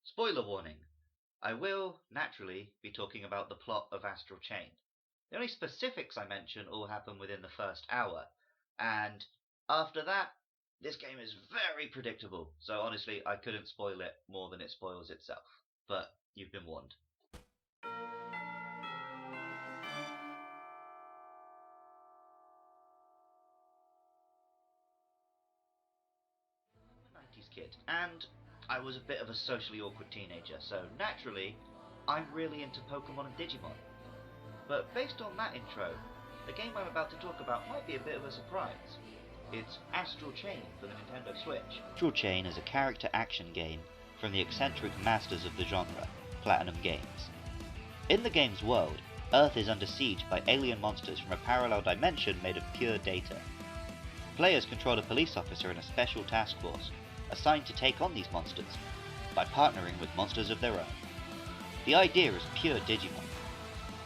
Spoiler warning. I will, naturally, be talking about the plot of Astral Chain. The only specifics I mention all happen within the first hour, and after that, this game is very predictable, so honestly, I couldn't spoil it more than it spoils itself. But you've been warned. 90s kid, and I was a bit of a socially awkward teenager, so naturally, I'm really into Pokemon and Digimon. But based on that intro, the game I'm about to talk about might be a bit of a surprise. It's Astral Chain for the Nintendo Switch. Astral Chain is a character action game from the eccentric masters of the genre, Platinum Games. In the game's world, Earth is under siege by alien monsters from a parallel dimension made of pure data. Players control a police officer in a special task force, assigned to take on these monsters, by partnering with monsters of their own. The idea is pure Digimon.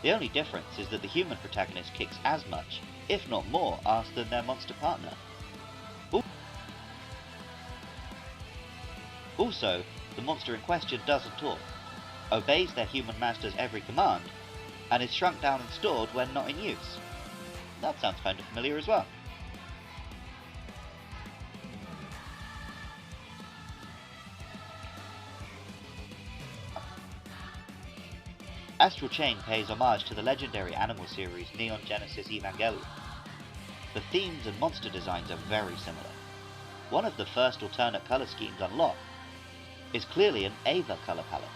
The only difference is that the human protagonist kicks as much, if not more, ass than their monster partner. Also, the monster in question doesn't talk, obeys their human master's every command, and is shrunk down and stored when not in use. That sounds kind of familiar as well. Astral Chain pays homage to the legendary animal series Neon Genesis Evangelion. The themes and monster designs are very similar. One of the first alternate colour schemes unlocked is clearly an EVA colour palette.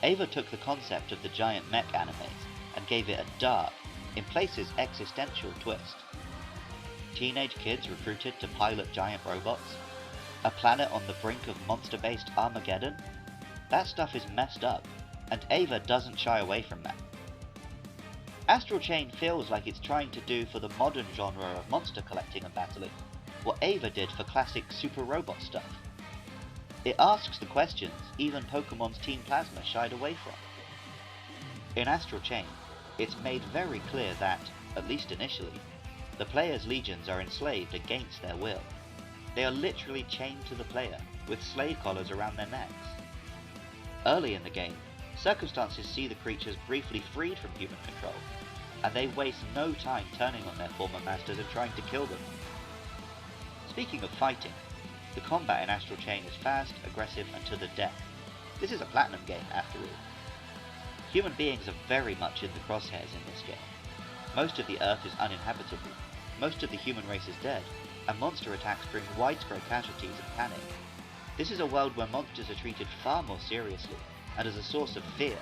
EVA took the concept of the giant mech animes and gave it a dark, in places existential twist. Teenage kids recruited to pilot giant robots? A planet on the brink of monster-based Armageddon? That stuff is messed up, and EVA doesn't shy away from that. Astral Chain feels like it's trying to do for the modern genre of monster collecting and battling what EVA did for classic super robot stuff. It asks the questions even Pokemon's Team Plasma shied away from. In Astral Chain, it's made very clear that, at least initially, the player's legions are enslaved against their will. They are literally chained to the player, with slave collars around their necks. Early in the game, circumstances see the creatures briefly freed from human control, and they waste no time turning on their former masters and trying to kill them. Speaking of fighting, the combat in Astral Chain is fast, aggressive, and to the death. This is a Platinum game, after all. Human beings are very much in the crosshairs in this game. Most of the Earth is uninhabitable, most of the human race is dead, and monster attacks bring widespread casualties and panic. This is a world where monsters are treated far more seriously, and as a source of fear,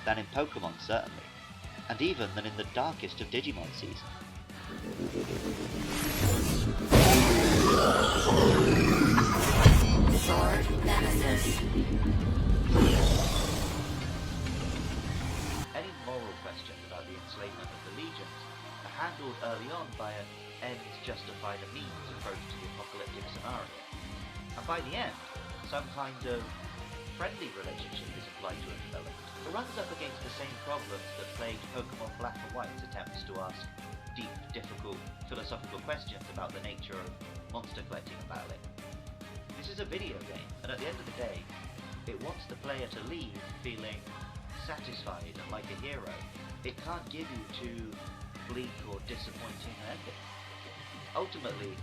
than in Pokemon certainly, and even than in the darkest of Digimon seasons. Sword Nemesis. Any moral questions about the enslavement of the legions are handled early on by an ends justify the means approach to the apocalyptic scenario, and by the end, some kind of friendly relationship is applied to a development. It runs up against the same problems that plagued Pokemon Black and White's attempts to ask deep, difficult, philosophical questions about the nature of monster collecting and battling. This is a video game, and at the end of the day, it wants the player to leave feeling satisfied and like a hero. It can't give you too bleak or disappointing an ending. Ultimately,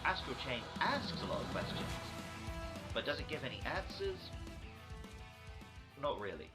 Astral Chain asks a lot of questions, but does it give any answers? Not really.